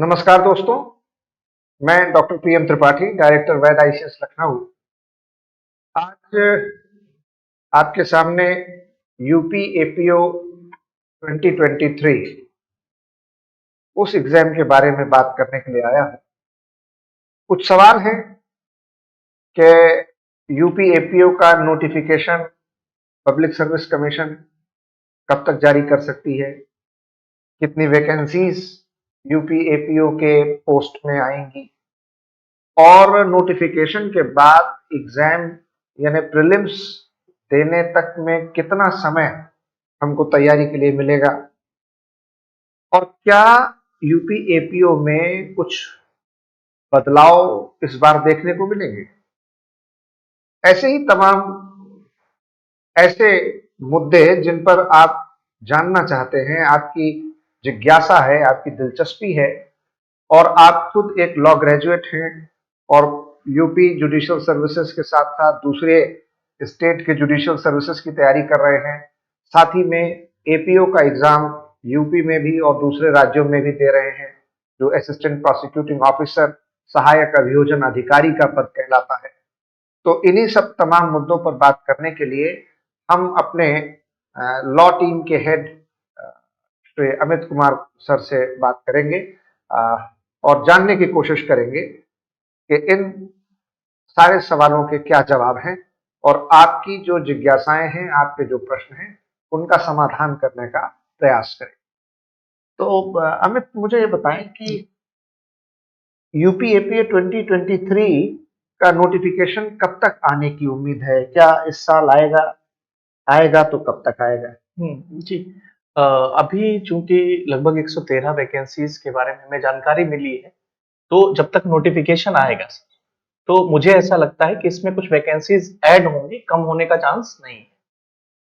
नमस्कार दोस्तों, मैं डॉक्टर पीएम त्रिपाठी, डायरेक्टर वैद आईसीएस लखनऊ। आज आपके सामने यूपी एपीओ 2023 उस एग्जाम के बारे में बात करने के लिए आया हूं। कुछ सवाल हैं कि यूपी एपीओ का नोटिफिकेशन पब्लिक सर्विस कमीशन कब तक जारी कर सकती है, कितनी वैकेंसीज यूपी एपीओ के पोस्ट में आएंगी और नोटिफिकेशन के बाद एग्जाम यानी प्रीलिम्स देने तक में कितना समय हमको तैयारी के लिए मिलेगा और क्या यूपी एपीओ में कुछ बदलाव इस बार देखने को मिलेंगे। ऐसे ही तमाम ऐसे मुद्दे जिन पर आप जानना चाहते हैं, आपकी जिज्ञासा है, आपकी दिलचस्पी है और आप खुद एक लॉ ग्रेजुएट हैं और यूपी जुडिशियल सर्विसेज के साथ साथ दूसरे स्टेट के जुडिशियल सर्विसेज की तैयारी कर रहे हैं, साथ ही में एपीओ का एग्जाम यूपी में भी और दूसरे राज्यों में भी दे रहे हैं, जो असिस्टेंट प्रोसिक्यूटिंग ऑफिसर सहायक अभियोजन अधिकारी का पद कहलाता है। तो इन्हीं सब तमाम मुद्दों पर बात करने के लिए हम अपने लॉ टीम के हेड श्री अमित कुमार सर से बात करेंगे और जानने की कोशिश करेंगे कि इन सारे सवालों के क्या जवाब हैं और आपकी जो जिज्ञासाएं हैं, आपके जो प्रश्न हैं, उनका समाधान करने का प्रयास करें। तो अमित, मुझे ये बताएं कि यूपी एपीए 2023 का नोटिफिकेशन कब तक आने की उम्मीद है? क्या इस साल आएगा? आएगा तो कब तक आएगा? जी। अभी चूंकि लगभग 113 वैकेंसीज के बारे में हमें जानकारी मिली है, तो जब तक नोटिफिकेशन आएगा तो मुझे ऐसा लगता है कि इसमें कुछ वैकेंसीज ऐड होंगी, कम होने का चांस नहीं है।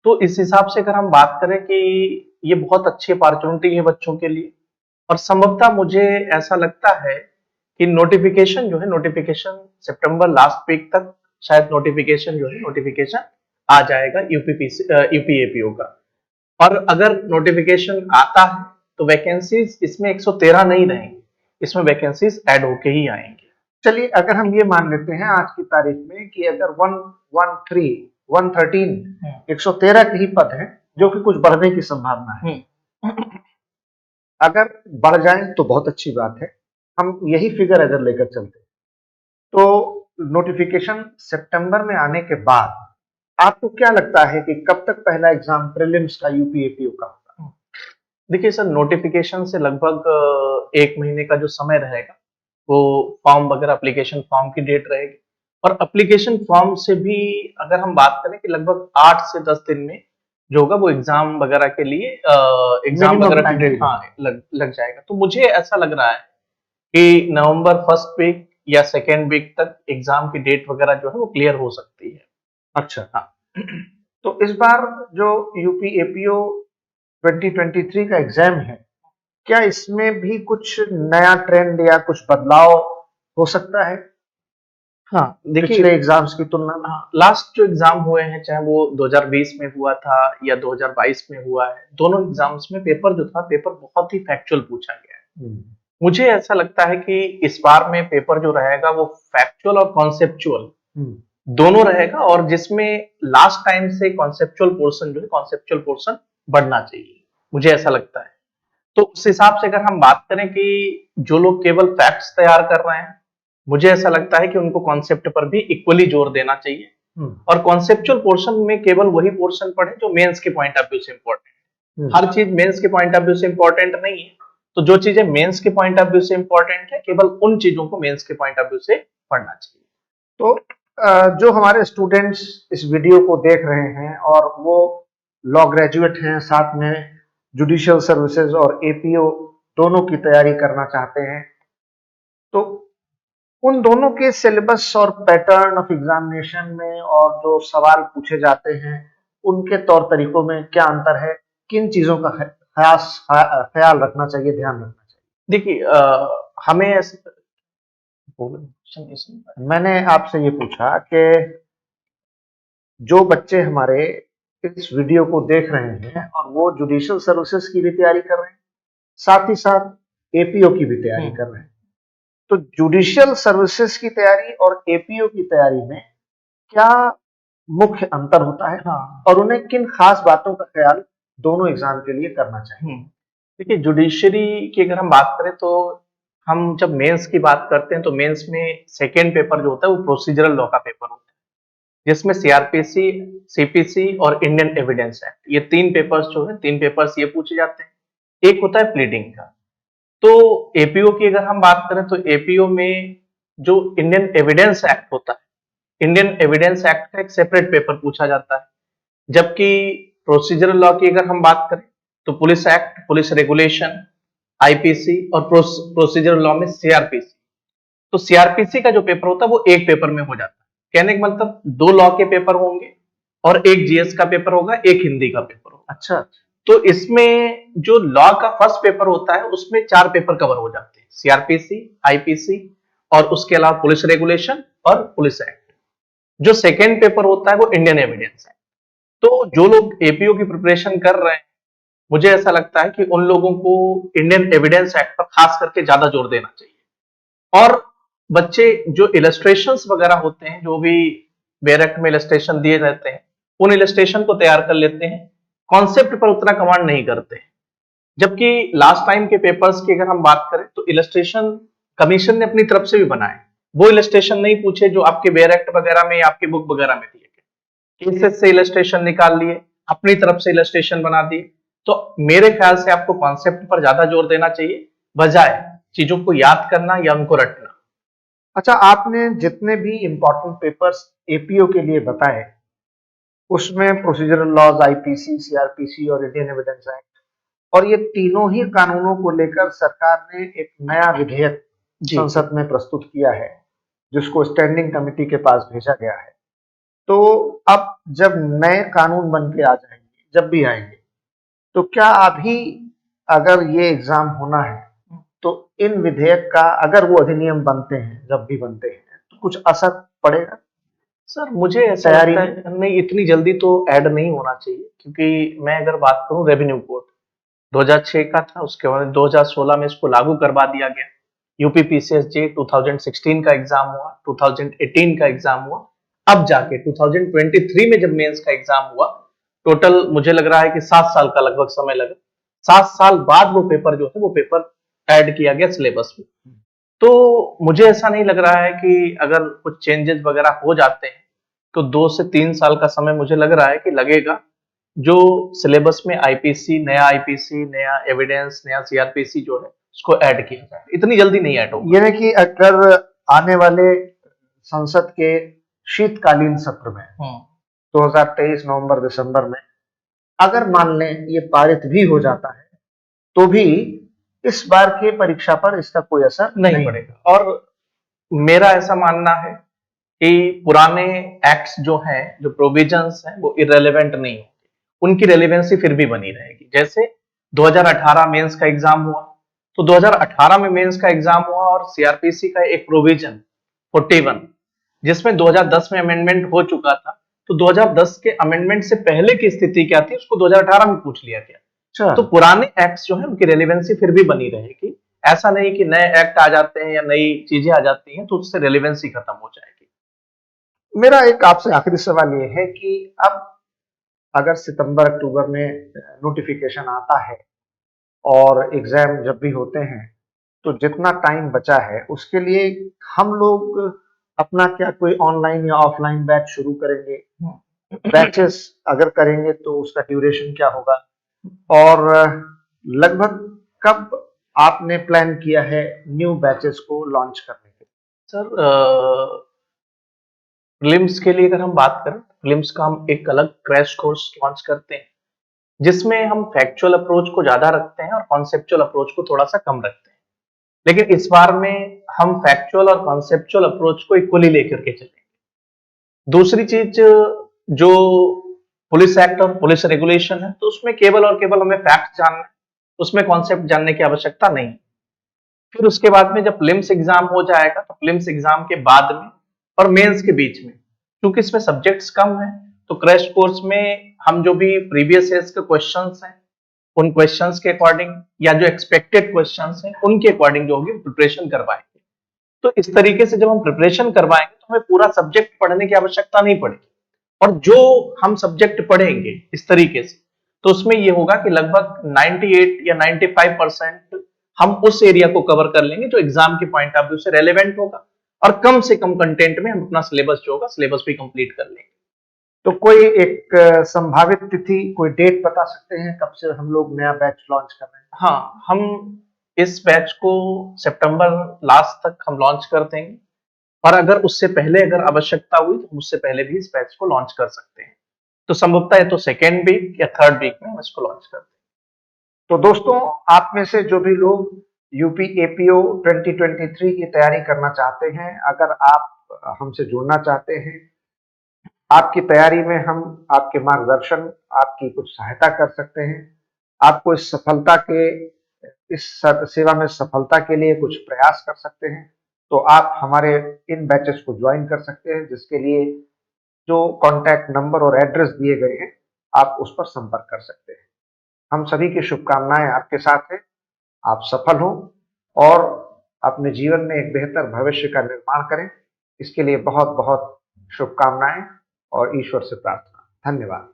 तो इस हिसाब से अगर हम बात करें कि ये बहुत अच्छी अपॉर्चुनिटी है बच्चों के लिए और संभवतः मुझे ऐसा लगता है कि नोटिफिकेशन सितंबर लास्ट वीक तक शायद नोटिफिकेशन आ जाएगा यूपीएपीओ का। और अगर नोटिफिकेशन आता है तो वैकेंसीज इसमें 113 नहीं रहेंगी, इसमें वैकेंसीज ऐड होके ही आएंगे। चलिए, अगर हम ये मान लेते हैं आज की तारीख में कि अगर 113 के ही पद हैं, जो कि कुछ बढ़ने की संभावना है, अगर बढ़ जाए तो बहुत अच्छी बात है। हम यही फिगर अगर लेकर चलते तो नोटिफिकेशन सितंबर में आने के बाद आपको क्या लगता है कि कब तक पहला एग्जाम प्रीलिम्स का यूपीएपीओ का होगा? देखिए सर, नोटिफिकेशन से लगभग 1 महीने का जो समय रहेगा वो फॉर्म वगैरह एप्लीकेशन फॉर्म की डेट रहेगी और एप्लीकेशन फॉर्म से भी अगर हम बात करें कि लगभग 8 से 10 दिन में जो होगा वो एग्जाम वगैरह के लिए एग्जाम वगैरह की डेट लग जाएगा। तो मुझे ऐसा लग रहा है कि नवंबर फर्स्ट वीक या सेकेंड वीक तक एग्जाम की डेट वगैरह जो है वो क्लियर हो सकती है। अच्छा, हाँ। तो इस बार जो यूपीएपीओ 2023 का एग्जाम है, क्या इसमें भी कुछ नया ट्रेंड या कुछ बदलाव हो सकता है? हाँ, देखिए पिछले एग्जाम्स की तुलना में। हाँ, लास्ट जो एग्जाम हुए हैं, चाहे वो 2020 में हुआ था या 2022 में हुआ है, दोनों एग्जाम्स में पेपर जो था, पेपर बहुत ही फैक्चुअल पूछा गया है। मुझे ऐसा लगता है कि इस बार में पेपर जो रहेगा वो फैक्चुअल और कॉन्सेप्चुअल दोनों रहेगा और जिसमें लास्ट टाइम से कॉन्सेप्चुअल पोर्शन बढ़ना चाहिए, मुझे ऐसा लगता है। तो उस हिसाब से अगर हम बात करें कि जो लोग केवल फैक्ट्स तैयार कर रहे हैं, मुझे ऐसा लगता है कि उनको कॉन्सेप्ट पर भी इक्वली जोर देना चाहिए और कॉन्सेप्चुअल पोर्शन में केवल वही पोर्शन पढ़े जो मेंस के पॉइंट ऑफ व्यू से इंपॉर्टेंट है। हर चीज मेंस के पॉइंट ऑफ व्यू से इंपॉर्टेंट नहीं है, तो जो चीजें मेंस के पॉइंट ऑफ व्यू से इंपॉर्टेंट है, केवल उन चीजों को मेंस के पॉइंट ऑफ व्यू से पढ़ना चाहिए। तो जो हमारे स्टूडेंट्स इस वीडियो को देख रहे हैं और वो लॉ ग्रेजुएट हैं, साथ में जुडिशियल सर्विसेज और एपीओ दोनों की तैयारी करना चाहते हैं, तो उन दोनों के सिलेबस और पैटर्न ऑफ एग्जामिनेशन में और जो सवाल पूछे जाते हैं उनके तौर तरीकों में क्या अंतर है? किन चीजों का ख्याल रखना चाहिए, ध्यान रखना चाहिए? देखिए, हमें मैंने आपसे ये पूछा कि जो बच्चे हमारे इस वीडियो को देख रहे हैं और वो जुडिशियल सर्विसेज की भी तैयारी कर रहे हैं, साथ ही साथ एपीओ की भी तैयारी कर रहे हैं। तो जुडिशियल सर्विसेज की तैयारी और एपीओ की तैयारी में क्या मुख्य अंतर होता है हाँ। और उन्हें किन खास बातों का ख्याल दोनों एग्जाम के लिए करना चाहिए? देखिए, जुडिशरी की अगर हम बात करें तो हम जब मेंस की बात करते हैं तो मेंस में सेकेंड पेपर जो होता है वो प्रोसीजरल लॉ का पेपर होता है, जिसमें सीआरपीसी, सीपीसी और इंडियन एविडेंस एक्ट, ये तीन पेपर्स जो है, तीन पेपर्स ये पूछे जाते हैं। एक होता है प्लीडिंग का। तो एपीओ की अगर हम बात करें तो एपीओ में जो इंडियन एविडेंस एक्ट होता है, इंडियन एविडेंस एक्ट का एक सेपरेट पेपर पूछा जाता है। जबकि प्रोसीजरल लॉ की अगर हम बात करें तो police act, police regulation, IPC और प्रोसीजरल लॉ में सीआरपीसी। तो सीआरपीसी का जो पेपर होता है वो एक पेपर में हो जाता है। कहने का मतलब दो लॉ के पेपर होंगे और एक जीएस का पेपर होगा, एक हिंदी का पेपर होगा। अच्छा, तो इसमें जो लॉ का फर्स्ट पेपर होता है उसमें चार पेपर कवर हो जाते हैं, सीआरपीसी, आईपीसी और उसके अलावा पुलिस रेगुलेशन और पुलिस एक्ट। जो सेकेंड पेपर होता है वो इंडियन एविडेंस है। तो जो लोग एपीओ की प्रिपरेशन कर रहे हैं, मुझे ऐसा लगता है कि उन लोगों को इंडियन एविडेंस एक्ट पर खास करके ज्यादा जोर देना चाहिए। और बच्चे जो इलस्ट्रेशंस वगैरह होते हैं, जो भी बैरक में इलस्ट्रेशन दिए रहते हैं, उन इलस्ट्रेशन को तैयार कर लेते हैं, कॉन्सेप्ट पर उतना कमांड नहीं करते हैं। जबकि लास्ट टाइम के पेपर्स की अगर हम बात करें तो इलस्ट्रेशन कमीशन ने अपनी तरफ से भी बनाए, वो इलस्ट्रेशन नहीं पूछे जो आपके बैरक वगैरह में या आपकी बुक वगैरह में दिए गए। केसेस से इलस्ट्रेशन निकाल लिए, अपनी तरफ से इलस्ट्रेशन बना दिए। तो मेरे ख्याल से आपको कॉन्सेप्ट पर ज्यादा जोर देना चाहिए, बजाय चीजों को याद करना या उनको रटना। अच्छा, आपने जितने भी इंपॉर्टेंट पेपर्स एपीओ के लिए बताए उसमें प्रोसीजरल लॉज, आईपीसी, सीआरपीसी और इंडियन एविडेंस एक्ट, और ये तीनों ही कानूनों को लेकर सरकार ने एक नया विधेयक संसद में प्रस्तुत किया है, जिसको स्टैंडिंग कमेटी के पास भेजा गया है। तो अब जब नए कानून बन के आ जाएंगे, जब भी आएंगे, तो क्या अभी अगर ये एग्जाम होना है तो इन विधेयक का, अगर वो अधिनियम बनते हैं, जब भी बनते हैं, तो कुछ असर पड़ेगा? सर मुझे ऐसा तैयारी लगता है नहीं, इतनी जल्दी तो ऐड नहीं होना चाहिए, क्योंकि मैं अगर बात करूं रेवेन्यू कोड 2006 का था, उसके बाद 2016 में इसको लागू करवा दिया गया। यूपी पीसीएसजे 2016 का एग्जाम हुआ, 2018 का एग्जाम हुआ, अब जाके 2023 में जब मेंस का एग्जाम हुआ, टोटल मुझे लग रहा है कि 7 साल का लगभग समय लगा। 7 साल बाद वो पेपर जो है वो पेपर ऐड किया गया सिलेबस में। तो मुझे ऐसा नहीं लग रहा है कि अगर कुछ चेंजेस वगैरह हो जाते हैं तो 2 से 3 साल का समय मुझे लग रहा है कि लगेगा, जो सिलेबस में आईपीसी, नया आईपीसी, नया एविडेंस, नया सीआरपीसी जो है उसको ऐड किया जाए। इतनी जल्दी नहीं ऐड होगा। यानी कि अगर आने वाले संसद के शीतकालीन सत्र में 2023 नवंबर दिसंबर में अगर मान लें ये पारित भी हो जाता है, तो भी इस बार के परीक्षा पर इसका कोई असर नहीं पड़ेगा। और मेरा ऐसा मानना है कि पुराने एक्ट्स जो हैं, जो प्रोविजंस हैं, वो इररिलेवेंट नहीं होंगे, उनकी रेलेवेंसी फिर भी बनी रहेगी। जैसे 2018 मेंस का एग्जाम हुआ, तो 2018 में मेंस का एग्जाम हुआ और सीआरपीसी का एक प्रोविजन 41, जिसमें 2010 में अमेंडमेंट हो चुका था, तो 2010 के अमेंडमेंट से पहले की स्थिति क्या थी उसको 2018 में पूछ लिया गया। अच्छा, तो पुराने एक्ट्स जो है उनकी रेलेवेंसी फिर भी बनी रहेगी। ऐसा नहीं कि नए एक्ट आ जाते हैं या नई चीजें आ जाती हैं तो उससे रेलेवेंसी खत्म हो जाएगी। मेरा एक आपसे आखिरी सवाल ये है कि अब अगर सितंबर अक्टूबर में नोटिफिकेशन आता है और एग्जाम जब भी होते हैं, तो जितना टाइम बचा है उसके लिए हम लोग अपना क्या कोई ऑनलाइन या ऑफलाइन बैच शुरू करेंगे? बैचेस अगर करेंगे तो उसका ड्यूरेशन क्या होगा, और लगभग कब आपने प्लान किया है न्यू बैचेस को लॉन्च करने के? सर प्रीलिम्स के लिए अगर हम बात करें, प्रीलिम्स का हम एक अलग क्रैश कोर्स लॉन्च करते हैं, जिसमें हम फैक्चुअल अप्रोच को ज्यादा रखते हैं और कॉन्सेप्चुअल अप्रोच को थोड़ा सा कम रखते हैं। लेकिन इस बार में हम फैक्चुअल और कॉन्सेप्चुअल अप्रोच को इक्वली लेकर के चलेंगे। दूसरी चीज, जो पुलिस एक्ट और पुलिस रेगुलेशन है, तो उसमें केवल और केवल हमें फैक्ट जानना है, उसमें कॉन्सेप्ट जानने की आवश्यकता नहीं। फिर उसके बाद में जब प्रीलिम्स एग्जाम हो जाएगा तो प्रीलिम्स एग्जाम के बाद में और मेंस के बीच में, क्योंकि इसमें सब्जेक्ट्स कम हैं, तो क्रैश कोर्स में हम जो भी प्रीवियस ईयर्स के क्वेश्चंस हैं उन क्वेश्चंस के अकॉर्डिंग या जो एक्सपेक्टेड क्वेश्चंस हैं उनके अकॉर्डिंग जो होगी प्रिपरेशन करवाएंगे। तो इस तरीके से जब हम प्रिपरेशन करवाएंगे तो हमें पूरा सब्जेक्ट पढ़ने की आवश्यकता नहीं पड़ेगी। और जो हम सब्जेक्ट पढ़ेंगे इस तरीके से, तो उसमें ये होगा कि लगभग 98 या 95% हम उस एरिया को कवर कर लेंगे जो एग्जाम के पॉइंट ऑफ व्यू से रेलेवेंट होगा, और कम से कम कंटेंट में हम अपना सिलेबस जो होगा सिलेबस भी कंप्लीट कर लेंगे। तो कोई एक संभावित तिथि, कोई डेट बता सकते हैं कब से हम लोग नया बैच लॉन्च कर रहे हैं? हाँ, हम इस बैच को सितंबर लास्ट तक हम लॉन्च कर देंगे, और अगर उससे पहले अगर आवश्यकता हुई तो उससे पहले भी इस बैच को लॉन्च कर सकते हैं। तो संभवतः या तो सेकेंड वीक या थर्ड वीक में हम इसको लॉन्च कर दें। तो दोस्तों, आप में से जो भी लोग यूपी एपीओ 2023 की तैयारी करना चाहते हैं, अगर आप हमसे जुड़ना चाहते हैं, आपकी तैयारी में हम आपके मार्गदर्शन, आपकी कुछ सहायता कर सकते हैं, आपको इस सेवा में सफलता के लिए कुछ प्रयास कर सकते हैं, तो आप हमारे इन बैचेस को ज्वाइन कर सकते हैं, जिसके लिए जो कॉन्टैक्ट नंबर और एड्रेस दिए गए हैं, आप उस पर संपर्क कर सकते हैं। हम सभी की शुभकामनाएं आपके साथ हैं। आप सफल हों और अपने जीवन में एक बेहतर भविष्य का निर्माण करें। इसके लिए बहुत बहुत शुभकामनाएं और ईश्वर से प्रार्थना। धन्यवाद।